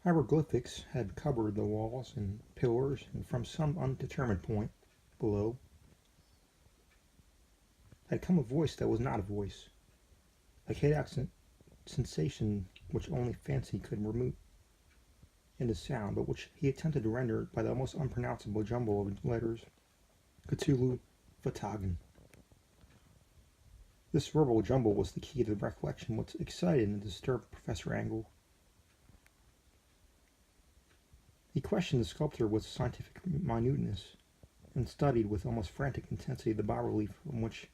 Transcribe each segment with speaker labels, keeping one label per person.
Speaker 1: Hieroglyphics had covered the walls and pillars, and from some undetermined point below had come a voice that was not a voice, a chaotic sensation which only fancy could remove into sound, but which he attempted to render by the almost unpronounceable jumble of letters Cthulhu Fatagan. This verbal jumble was the key to the recollection which excited and disturbed Professor Angle. He questioned the sculptor with scientific minuteness, and studied with almost frantic intensity the bas-relief on which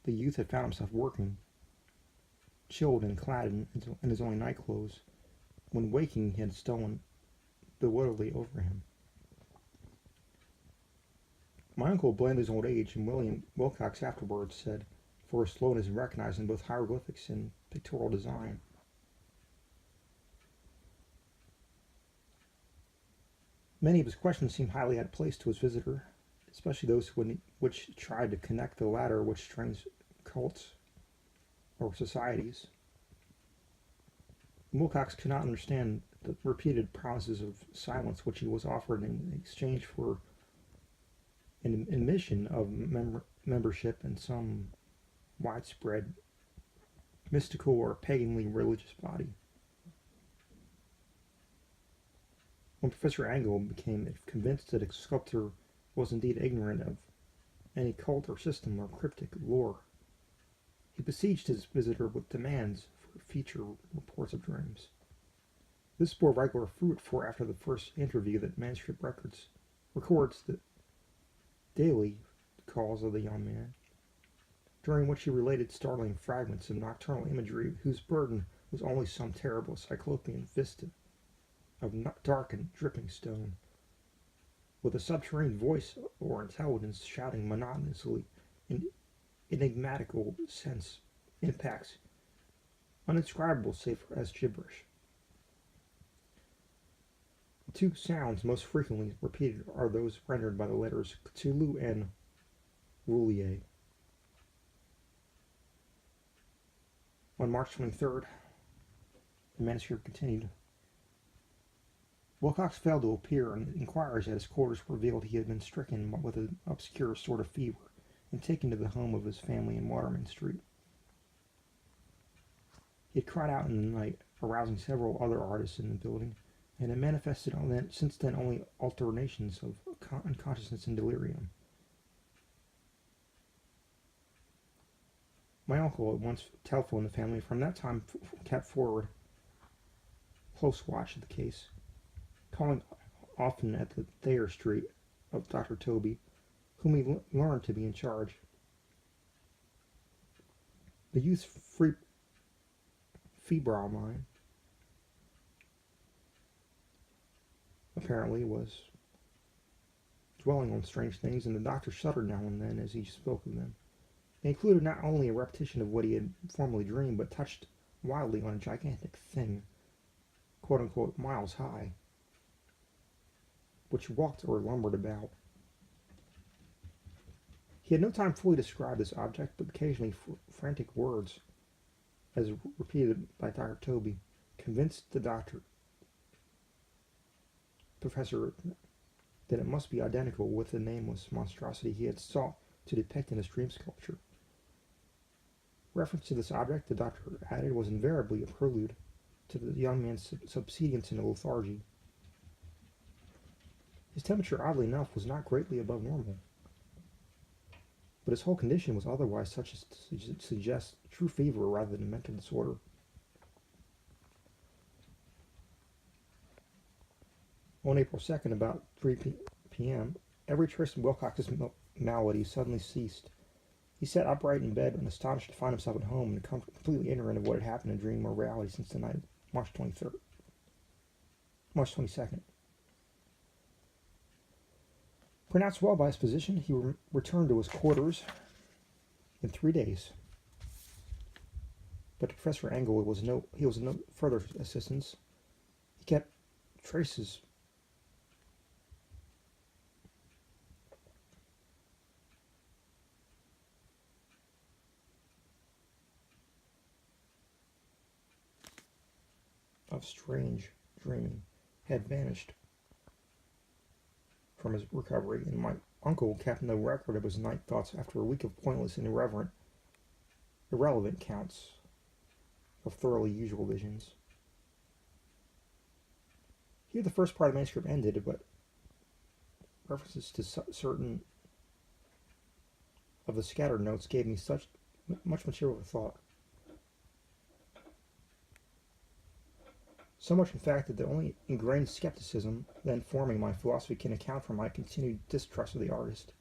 Speaker 1: the youth had found himself working, chilled and clad in his only night-clothes. When waking, he had stolen bewilderingly over him. My uncle blamed his old age, and William Wilcox afterwards said, for his slowness in recognizing both hieroglyphics and pictorial design. Many of his questions seemed highly out of place to his visitor, especially those which tried to connect the latter with strange cults or societies. Wilcox could not understand the repeated promises of silence which he was offered in exchange for an admission of membership in some widespread mystical or paganly religious body. When Professor Angle became convinced that a sculptor was indeed ignorant of any cult or system or cryptic lore, he besieged his visitor with demands for future reports of dreams. This bore regular fruit, for after the first interview the manuscript records the daily calls of the young man, during which he related startling fragments of nocturnal imagery whose burden was only some terrible cyclopean vista of dark and dripping stone, with a subterranean voice or intelligence shouting monotonously in enigmatical sense impacts, uninscribable save as gibberish. The two sounds most frequently repeated are those rendered by the letters Cthulhu and Roulier. On March 23rd, the manuscript continued. Wilcox failed to appear, and inquiries at his quarters revealed he had been stricken with an obscure sort of fever and taken to the home of his family in Waterman Street. He had cried out in the night, arousing several other artists in the building, and had manifested since then only alternations of unconsciousness and delirium. My uncle at once telephoned the family, from that time kept forward close watch of the case, calling often at the Thayer Street of Dr. Toby, whom he learned to be in charge. The youth's febrile mind apparently was dwelling on strange things, and the doctor shuddered now and then as he spoke of them. They included not only a repetition of what he had formerly dreamed, but touched wildly on a gigantic thing, quote-unquote, miles high, which walked or lumbered about. He had no time fully to describe this object, but occasionally frantic words, as repeated by Dr. Toby, convinced the professor that it must be identical with the nameless monstrosity he had sought to depict in his dream sculpture. Reference to this object, the doctor added, was invariably a prelude to the young man's subsidence into lethargy. His temperature, oddly enough, was not greatly above normal, but his whole condition was otherwise such as to suggest true fever rather than mental disorder. On April 2nd, about 3 p.m., every trace of Wilcox's malady suddenly ceased. He sat upright in bed and astonished to find himself at home and completely ignorant of what had happened in dream or reality since the night of March 22nd. Pronounced well by his physician, he returned to his quarters in 3 days. But to Professor Angle was no further assistance. He kept traces of strange dreaming had vanished from his recovery, and my uncle kept no record of his night thoughts after a week of pointless and irrelevant counts of thoroughly usual visions. Here the first part of the manuscript ended, but references to certain of the scattered notes gave me such much material for thought. So much, in fact, that the only ingrained skepticism then forming my philosophy can account for my continued distrust of the artist.